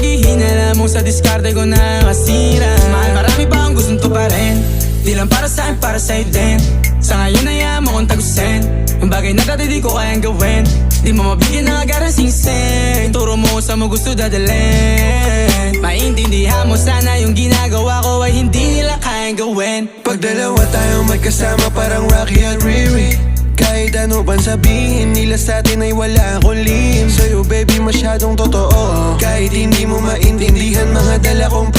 sabihin, alam mo sa diskarte ko na kasira. Mahal, marami pa akong gustong tuparin, di lang para sa'kin, para sa'yo din. Sa ngayon ayaw mo kong tagusin ang bagay na dati di ko kayang gawin. Di mo mabigyan ng agarang singsing, turo mo sa mo gusto dadalhin. Maintindihan mo sana yung ginagawa ko ay hindi nila kayang gawin. Pag dalawa tayong magkasama parang Rocky at Riri, kahit ano bang sabihin nila sa'tin ay wala akong lihim. Sa'yo baby masyadong totoo, kahit hindi mo maintindihan mga dala kong